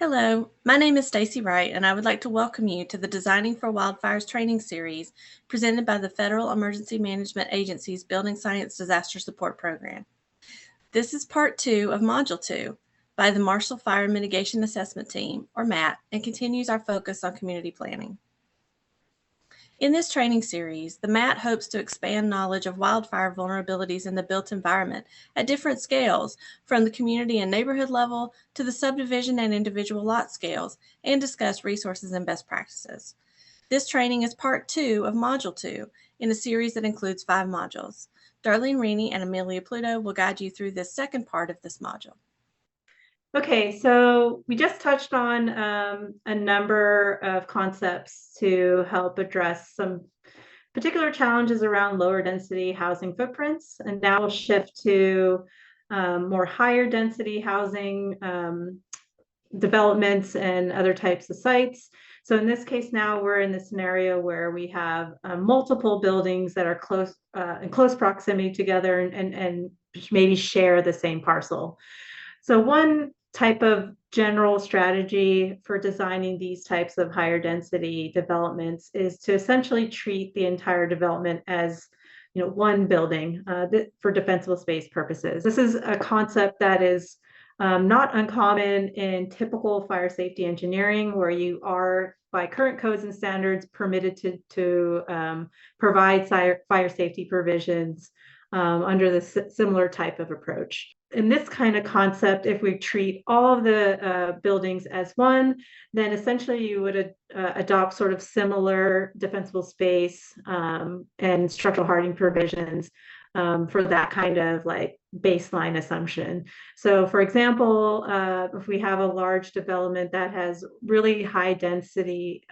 Hello, my name is Stacy Wright, and I would like to welcome you to the Designing for Wildfires training series presented by the Federal Emergency Management Agency's Building Science Disaster Support Program. This is part 2 of Module 2 by the Marshall Fire Mitigation Assessment Team, or MAT, and continues our focus on community planning. In this training series, the MAT hopes to expand knowledge of wildfire vulnerabilities in the built environment at different scales, from the community and neighborhood level to the subdivision and individual lot scales, and discuss resources and best practices. This training is part 2 of Module 2 in a series that includes 5 modules. Darlene Reaney and Amelia Pluto will guide you through this second part of this module. Okay, so we just touched on a number of concepts to help address some particular challenges around lower density housing footprints. And now we'll shift to more higher density housing developments and other types of sites. So in this case, now we're in the scenario where we have multiple buildings that are close in close proximity together and maybe share the same parcel. So one type of general strategy for designing these types of higher density developments is to essentially treat the entire development as one building for defensible space purposes. This is a concept that is not uncommon in typical fire safety engineering, where you are, by current codes and standards, permitted to provide fire safety provisions under the similar type of approach. In this kind of concept, if we treat all of the buildings as one, then essentially you would adopt sort of similar defensible space and structural hardening provisions for that kind of like baseline assumption. So for example, if we have a large development that has really high density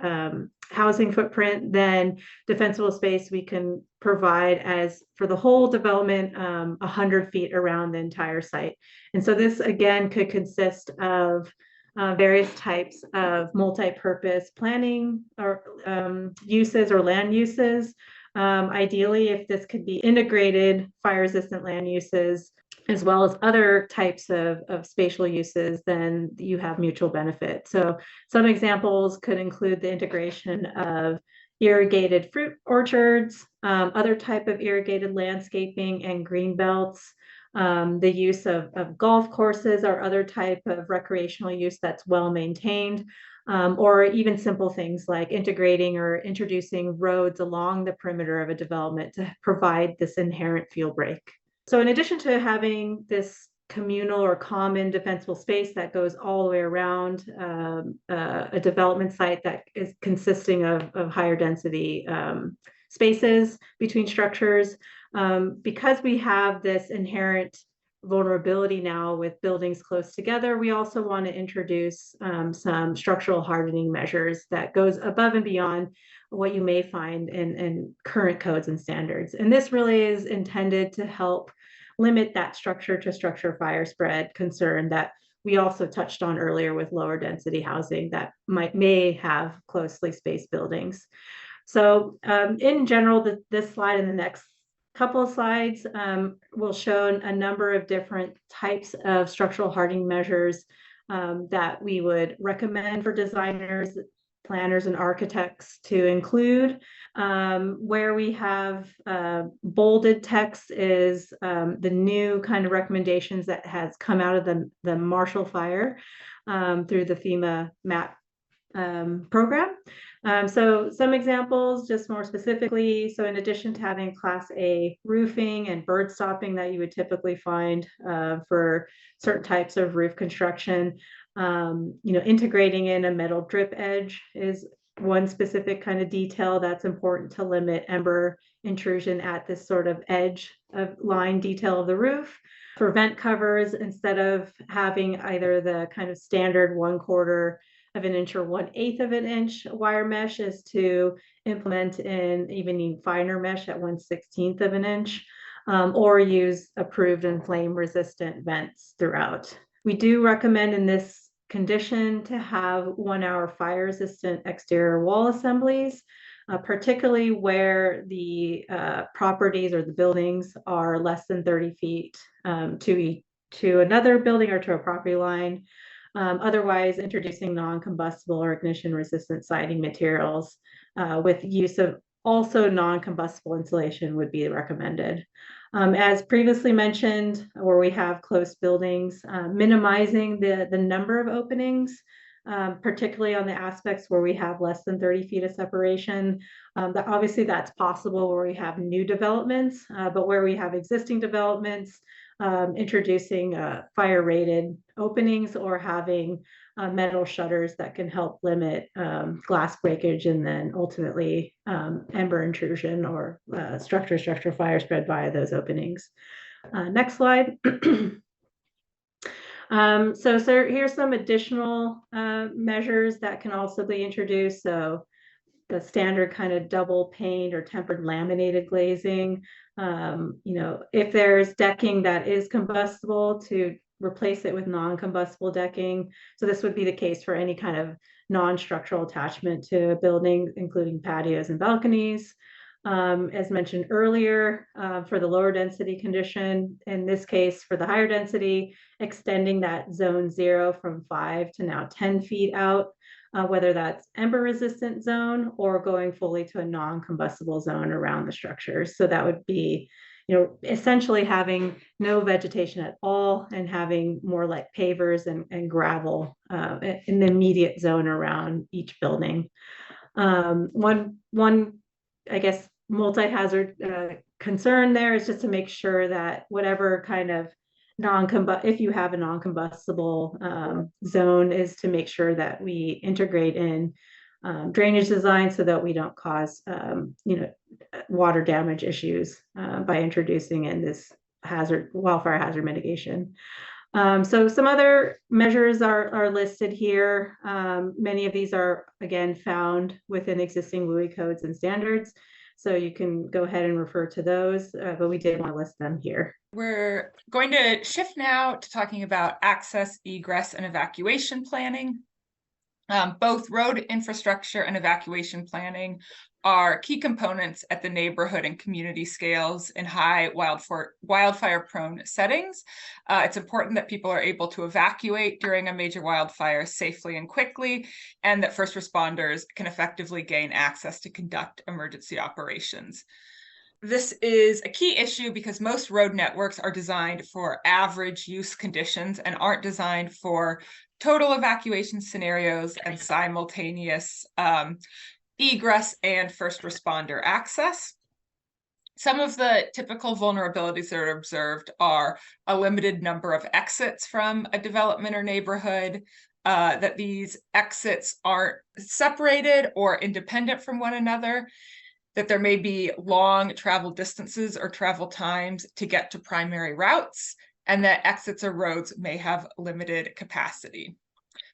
housing footprint, then defensible space we can provide as for the whole development 100 feet around the entire site. And so this again could consist of various types of multi-purpose planning or uses or land uses. Ideally, if this could be integrated fire-resistant land uses, as well as other types of spatial uses, then you have mutual benefit. So some examples could include the integration of irrigated fruit orchards, other type of irrigated landscaping and green belts, the use of golf courses or other type of recreational use that's well maintained, or even simple things like integrating or introducing roads along the perimeter of a development to provide this inherent fuel break. So in addition to having this communal or common defensible space that goes all the way around a development site that is consisting of higher density spaces between structures, because we have this inherent vulnerability now with buildings close together, we also want to introduce some structural hardening measures that goes above and beyond what you may find in current codes and standards. And this really is intended to help limit that structure to structure fire spread concern that we also touched on earlier with lower density housing that may have closely spaced buildings. So in general, this slide and the next couple of slides will show a number of different types of structural hardening measures that we would recommend for designers, planners, and architects to include. Where we have bolded text is the new kind of recommendations that has come out of the Marshall Fire through the FEMA MAP program. So some examples, just more specifically, so in addition to having Class A roofing and bird stopping that you would typically find for certain types of roof construction, integrating in a metal drip edge is one specific kind of detail that's important to limit ember intrusion at this sort of edge of line detail of the roof. For vent covers, instead of having either the kind of standard 1/4 of an inch or 1/8 of an inch wire mesh, is to implement an even finer mesh at 1/16 of an inch, or use approved and flame resistant vents throughout. We do recommend in this condition to have 1-hour fire resistant exterior wall assemblies, particularly where the properties or the buildings are less than 30 feet to another building or to a property line. Otherwise, introducing non-combustible or ignition-resistant siding materials with use of also non-combustible insulation would be recommended. As previously mentioned, where we have close buildings, minimizing the number of openings, particularly on the aspects where we have less than 30 feet of separation. Obviously that's possible where we have new developments, but where we have existing developments, introducing fire rated openings or having metal shutters that can help limit glass breakage and then ultimately ember intrusion or structure fire spread via those openings. Next slide. So here's some additional measures that can also be introduced. So the standard kind of double pane or tempered laminated glazing. If there's decking that is combustible, to replace it with non-combustible decking. So this would be the case for any kind of non-structural attachment to a building, including patios and balconies. As mentioned earlier, for the lower density condition, in this case, for the higher density, extending that zone 0 from 5 to now 10 feet out, whether that's ember resistant zone or going fully to a non-combustible zone around the structures. So that would be, essentially having no vegetation at all and having more like pavers and gravel in the immediate zone around each building. One, I guess, multi-hazard concern there is just to make sure that whatever kind of if you have a non-combustible zone, is to make sure that we integrate in drainage design so that we don't cause water damage issues by introducing in this wildfire hazard mitigation. So some other measures are listed here. Many of these are, again, found within existing WUI codes and standards. So you can go ahead and refer to those, but we did want to list them here. We're going to shift now to talking about access, egress, and evacuation planning. Both road infrastructure and evacuation planning are key components at the neighborhood and community scales in high wildfire-prone settings. It's important that people are able to evacuate during a major wildfire safely and quickly, and that first responders can effectively gain access to conduct emergency operations. This is a key issue because most road networks are designed for average use conditions and aren't designed for total evacuation scenarios and simultaneous egress and first responder access. Some of the typical vulnerabilities that are observed are a limited number of exits from a development or neighborhood, that these exits aren't separated or independent from one another, that there may be long travel distances or travel times to get to primary routes, and that exits or roads may have limited capacity.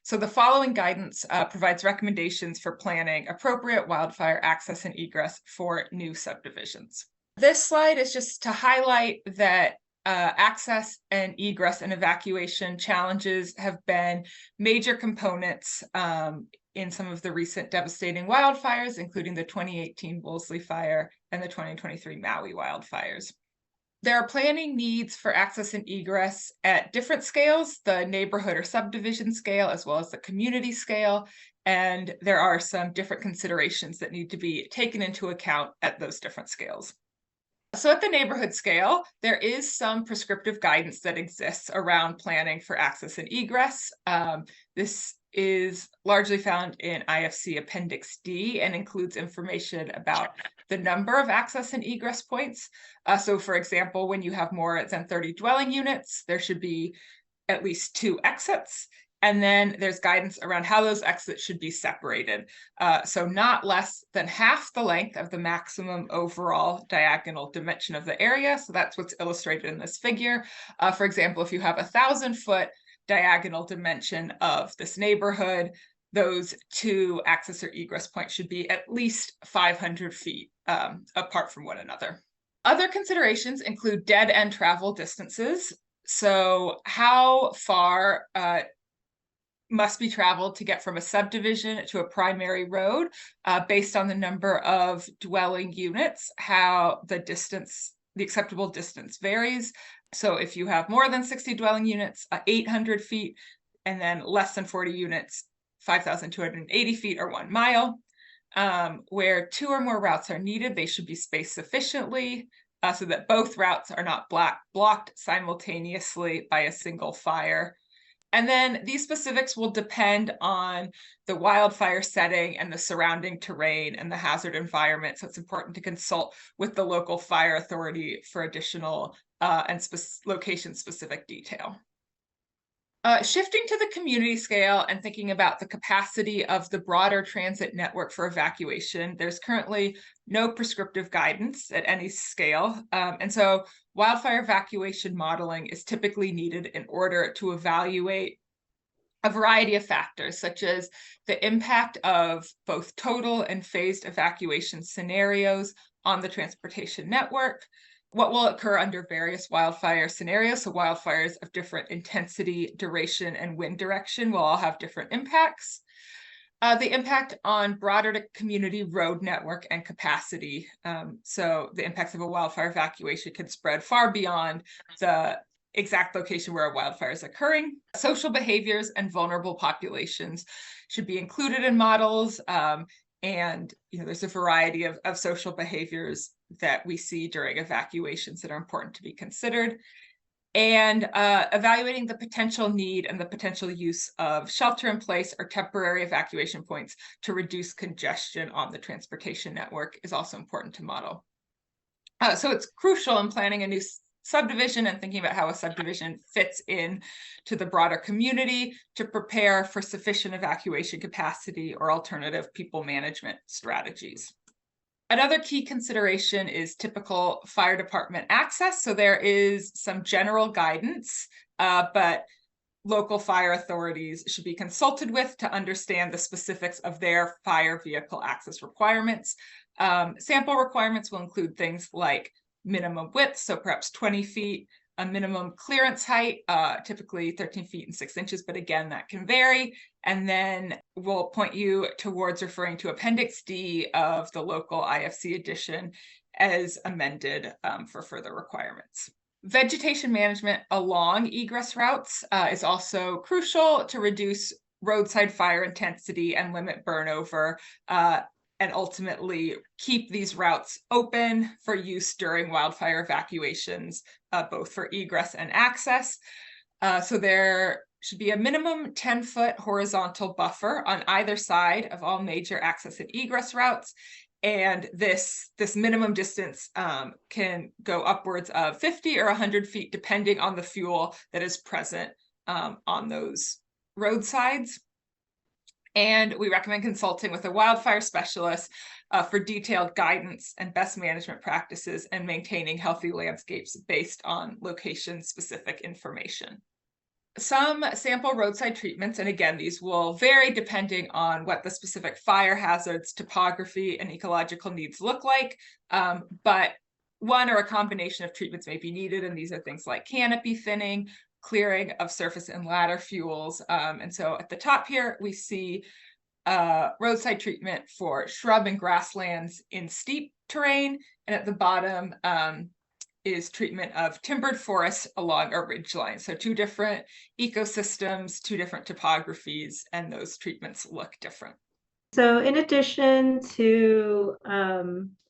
So the following guidance provides recommendations for planning appropriate wildfire access and egress for new subdivisions. This slide is just to highlight that access and egress and evacuation challenges have been major components in some of the recent devastating wildfires, including the 2018 Wolseley fire and the 2023 Maui wildfires. There are planning needs for access and egress at different scales, the neighborhood or subdivision scale, as well as the community scale, and there are some different considerations that need to be taken into account at those different scales. So at the neighborhood scale, there is some prescriptive guidance that exists around planning for access and egress. This is largely found in IFC Appendix D and includes information about the number of access and egress points. So for example, when you have more than 30 dwelling units, there should be at least 2 exits. And then there's guidance around how those exits should be separated. So not less than half the length of the maximum overall diagonal dimension of the area. So that's what's illustrated in this figure. For example, if you have 1,000-foot diagonal dimension of this neighborhood, those 2 access or egress points should be at least 500 feet apart from one another. Other considerations include dead end travel distances. So how far must be traveled to get from a subdivision to a primary road based on the number of dwelling units, how the acceptable distance varies. So if you have more than 60 dwelling units, 800 feet and then less than 40 units, 5,280 feet or 1 mile. Where 2 or more routes are needed, they should be spaced sufficiently so that both routes are not blocked simultaneously by a single fire. And then these specifics will depend on the wildfire setting and the surrounding terrain and the hazard environment. So it's important to consult with the local fire authority for additional and location-specific detail. Shifting to the community scale and thinking about the capacity of the broader transit network for evacuation, there's currently no prescriptive guidance at any scale. And so wildfire evacuation modeling is typically needed in order to evaluate a variety of factors, such as the impact of both total and phased evacuation scenarios on the transportation network, what will occur under various wildfire scenarios. So wildfires of different intensity, duration, and wind direction will all have different impacts. The impact on broader community road network and capacity. So the impacts of a wildfire evacuation can spread far beyond the exact location where a wildfire is occurring. Social behaviors and vulnerable populations should be included in models. And there's a variety of social behaviors that we see during evacuations that are important to be considered. And evaluating the potential need and the potential use of shelter-in-place or temporary evacuation points to reduce congestion on the transportation network is also important to model. So it's crucial in planning a new subdivision and thinking about how a subdivision fits in to the broader community to prepare for sufficient evacuation capacity or alternative people management strategies. Another key consideration is typical fire department access. So there is some general guidance, but local fire authorities should be consulted with to understand the specifics of their fire vehicle access requirements. Sample requirements will include things like minimum width, so perhaps 20 feet, a minimum clearance height, typically 13 feet and 6 inches, but again, that can vary. And then we'll point you towards referring to Appendix D of the local IFC edition as amended for further requirements. Vegetation management along egress routes is also crucial to reduce roadside fire intensity and limit burnover, and ultimately keep these routes open for use during wildfire evacuations, both for egress and access. So there should be a minimum 10-foot horizontal buffer on either side of all major access and egress routes. And this minimum distance can go upwards of 50 or 100 feet, depending on the fuel that is present on those roadsides. And we recommend consulting with a wildfire specialist for detailed guidance and best management practices and maintaining healthy landscapes based on location-specific information. Some sample roadside treatments, and again, these will vary depending on what the specific fire hazards, topography, and ecological needs look like, but one or a combination of treatments may be needed, and these are things like canopy thinning, clearing of surface and ladder fuels. And so at the top here, we see roadside treatment for shrub and grasslands in steep terrain. And at the bottom is treatment of timbered forests along a ridgeline. So 2 different ecosystems, 2 different topographies, and those treatments look different. So in addition to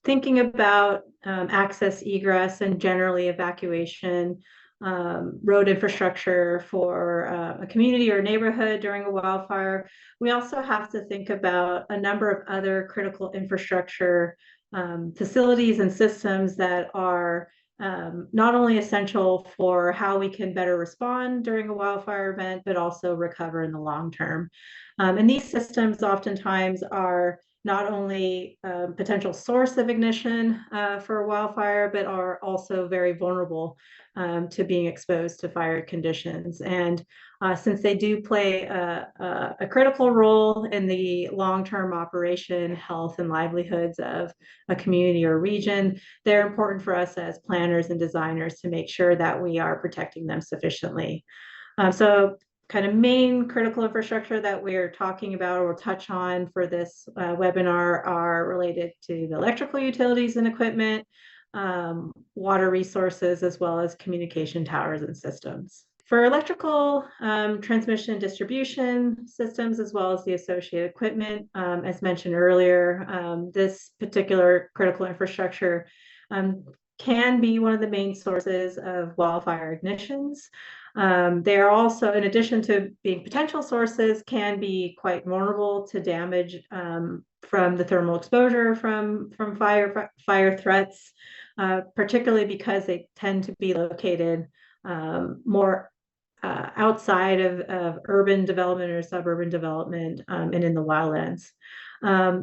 thinking about access, egress, and generally evacuation, road infrastructure for a community or neighborhood during a wildfire, we also have to think about a number of other critical infrastructure facilities and systems that are not only essential for how we can better respond during a wildfire event, but also recover in the long term. And these systems oftentimes are not only a potential source of ignition for a wildfire, but are also very vulnerable to being exposed to fire conditions. And since they do play a critical role in the long-term operation, health, and livelihoods of a community or region, they're important for us as planners and designers to make sure that we are protecting them sufficiently. So kind of main critical infrastructure that we're talking about or will touch on for this webinar are related to the electrical utilities and equipment, water resources, as well as communication towers and systems. For electrical transmission and distribution systems, as well as the associated equipment, as mentioned earlier, this particular critical infrastructure can be one of the main sources of wildfire ignitions. They are also, in addition to being potential sources, can be quite vulnerable to damage from the thermal exposure from fire threats, particularly because they tend to be located more outside of urban development or suburban development and in the wildlands.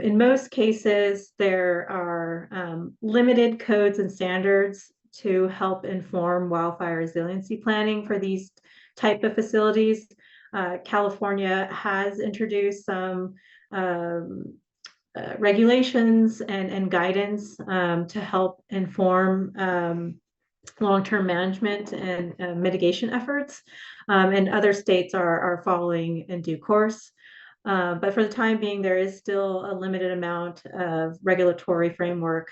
In most cases, there are limited codes and standards to help inform wildfire resiliency planning for these type of facilities. California has introduced some regulations and guidance to help inform long-term management and mitigation efforts, and other states are following in due course. But for the time being, there is still a limited amount of regulatory framework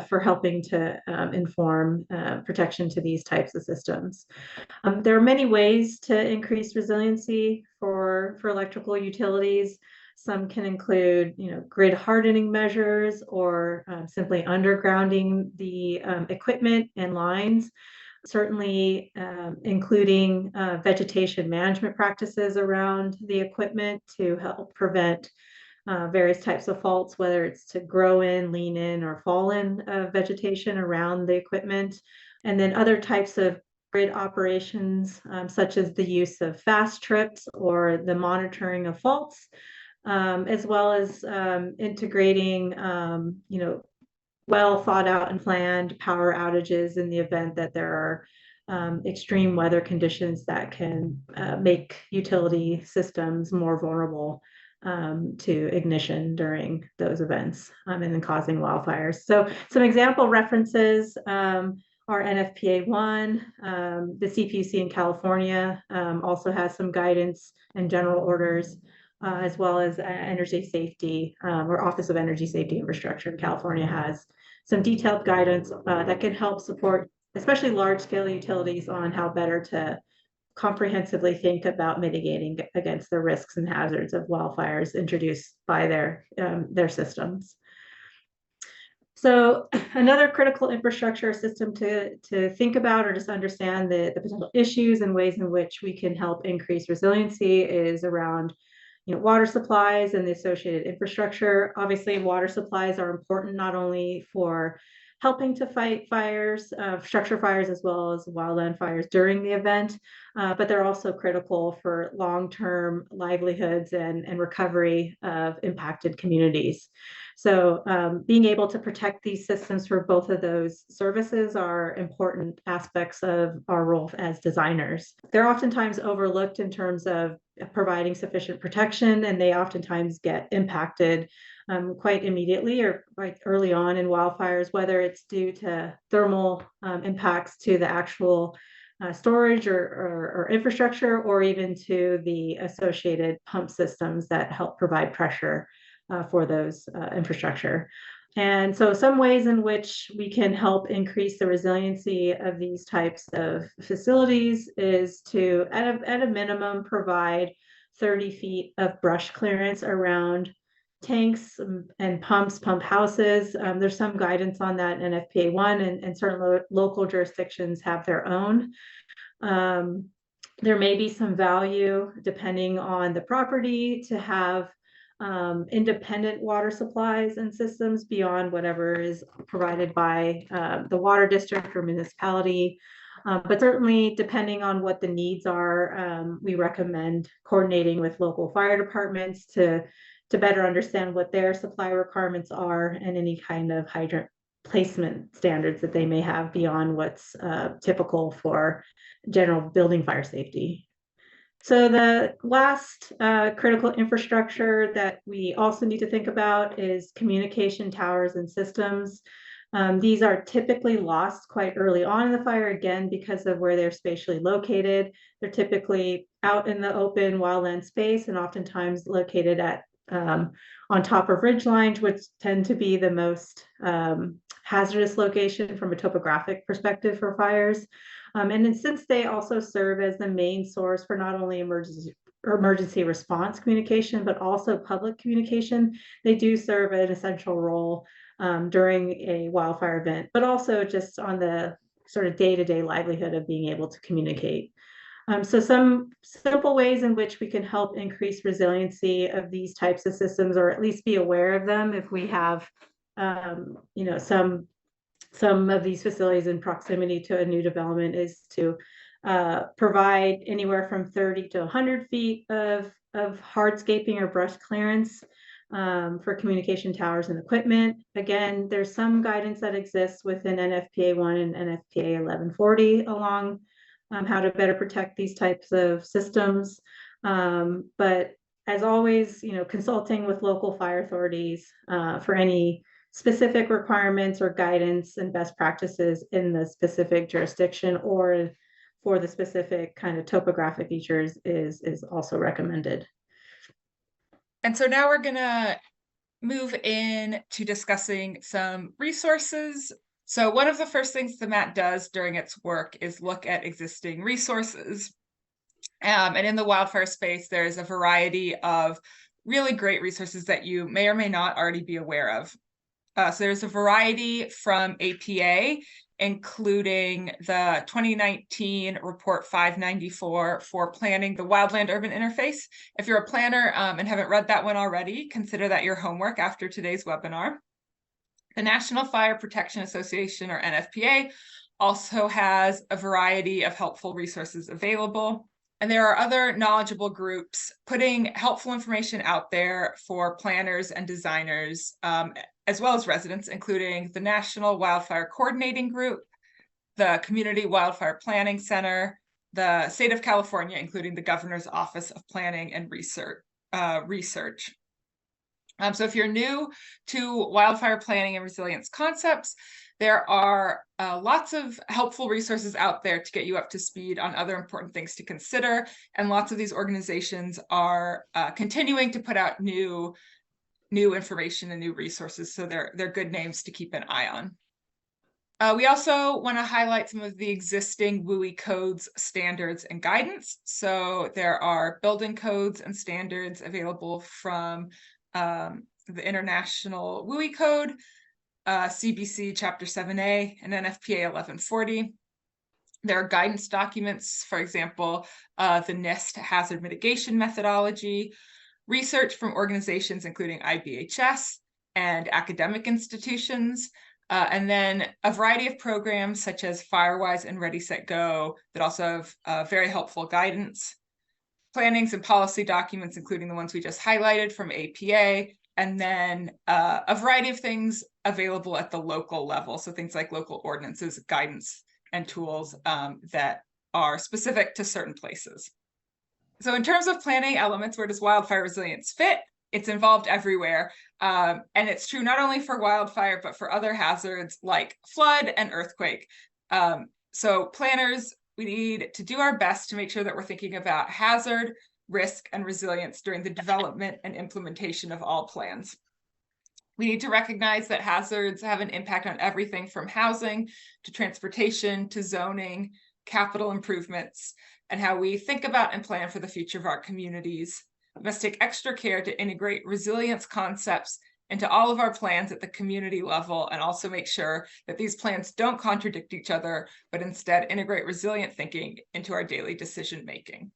for helping to inform protection to these types of systems. There are many ways to increase resiliency for electrical utilities. Some can include, grid hardening measures or simply undergrounding the equipment and lines. Certainly including vegetation management practices around the equipment to help prevent various types of faults, whether it's to grow in, lean in, or fall in vegetation around the equipment. And then other types of grid operations, such as the use of fast trips or the monitoring of faults, as well as integrating, well thought out and planned power outages in the event that there are extreme weather conditions that can make utility systems more vulnerable to ignition during those events and then causing wildfires. So some example references are NFPA 1, the CPUC in California also has some guidance and general orders, as well as Energy Safety or Office of Energy Safety Infrastructure in California has some detailed guidance that can help support, especially large-scale utilities, on how better to comprehensively think about mitigating against the risks and hazards of wildfires introduced by their systems. So another critical infrastructure system to think about or just understand the potential issues and ways in which we can help increase resiliency is around water supplies and the associated infrastructure. Obviously, water supplies are important not only for helping to fight fires, structure fires, as well as wildland fires during the event, but they're also critical for long-term livelihoods and recovery of impacted communities. So being able to protect these systems for both of those services are important aspects of our role as designers. They're oftentimes overlooked in terms of providing sufficient protection, and they oftentimes get impacted quite immediately or quite early on in wildfires, whether it's due to thermal impacts to the actual storage or infrastructure, or even to the associated pump systems that help provide pressure for those infrastructure. And so some ways in which we can help increase the resiliency of these types of facilities is to, at a minimum, provide 30 feet of brush clearance around tanks and pump houses. There's some guidance on that in NFPA 1, and certain local jurisdictions have their own. There may be some value, depending on the property, to have independent water supplies and systems beyond whatever is provided by the water district or municipality. But certainly, depending on what the needs are, we recommend coordinating with local fire departments to better understand what their supply requirements are and any kind of hydrant placement standards that they may have beyond what's typical for general building fire safety. So the last critical infrastructure that we also need to think about is communication towers and systems. These are typically lost quite early on in the fire, again, because of where they're spatially located. They're typically out in the open wildland space and oftentimes located at on top of ridge lines, which tend to be the most hazardous location from a topographic perspective for fires. And then since they also serve as the main source for not only emergency response communication, but also public communication, they do serve an essential role during a wildfire event, but also just on the sort of day-to-day livelihood of being able to communicate. So some simple ways in which we can help increase resiliency of these types of systems, or at least be aware of them if we have, you know, some of these facilities in proximity to a new development, is to provide anywhere from 30 to 100 feet of hardscaping or brush clearance for communication towers and equipment. Again, there's some guidance that exists within NFPA 1 and NFPA 1140 along how to better protect these types of systems. But as always, you know, consulting with local fire authorities for any specific requirements or guidance and best practices in the specific jurisdiction or for the specific kind of topographic features is also recommended. And so now we're gonna move in to discussing some resources. So one of the first things the MAT does during its work is look at existing resources. And in the wildfire space, there's a variety of really great resources that you may or may not already be aware of. So there's a variety from APA, including the 2019 report 594 for planning the wildland-urban interface. If you're a planner and haven't read that one already, consider that your homework after today's webinar. The National Fire Protection Association, or NFPA, also has a variety of helpful resources available. And there are other knowledgeable groups putting helpful information out there for planners and designers, as well as residents, including the National Wildfire Coordinating Group, the Community Wildfire Planning Center, the State of California, including the Governor's Office of Planning and Research. So if you're new to wildfire planning and resilience concepts, there are lots of helpful resources out there to get you up to speed on other important things to consider. And lots of these organizations are continuing to put out new information and new resources. So they're good names to keep an eye on. We also want to highlight some of the existing WUI codes, standards, and guidance. So there are building codes and standards available from the International WUI Code, CBC Chapter 7A, and NFPA 1140. There are guidance documents, for example, the NIST hazard mitigation methodology, research from organizations including IBHS and academic institutions, and then a variety of programs such as Firewise and Ready, Set, Go that also have very helpful guidance, plannings and policy documents, including the ones we just highlighted from APA, and then a variety of things available at the local level. So things like local ordinances, guidance, and tools that are specific to certain places. So in terms of planning elements, where does wildfire resilience fit? It's involved everywhere. And it's true not only for wildfire, but for other hazards like flood and earthquake. So planners, we need to do our best to make sure that we're thinking about hazard, risk, and resilience during the development and implementation of all plans. We need to recognize that hazards have an impact on everything from housing to transportation to zoning, capital improvements, and how we think about and plan for the future of our communities. We must take extra care to integrate resilience concepts into all of our plans at the community level, and also make sure that these plans don't contradict each other, but instead integrate resilient thinking into our daily decision making.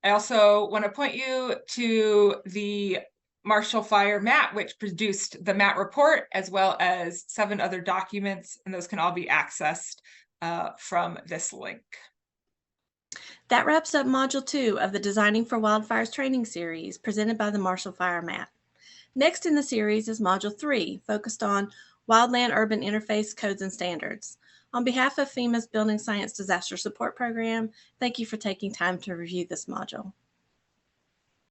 I also want to point you to the Marshall Fire MAT, which produced the MAT report, as well as 7 other documents, and those can all be accessed from this link. That wraps up Module 2 of the Designing for Wildfires training series presented by the Marshall Fire MAT. Next in the series is Module 3, focused on Wildland-Urban Interface Codes and Standards. On behalf of FEMA's Building Science Disaster Support Program, thank you for taking time to review this module.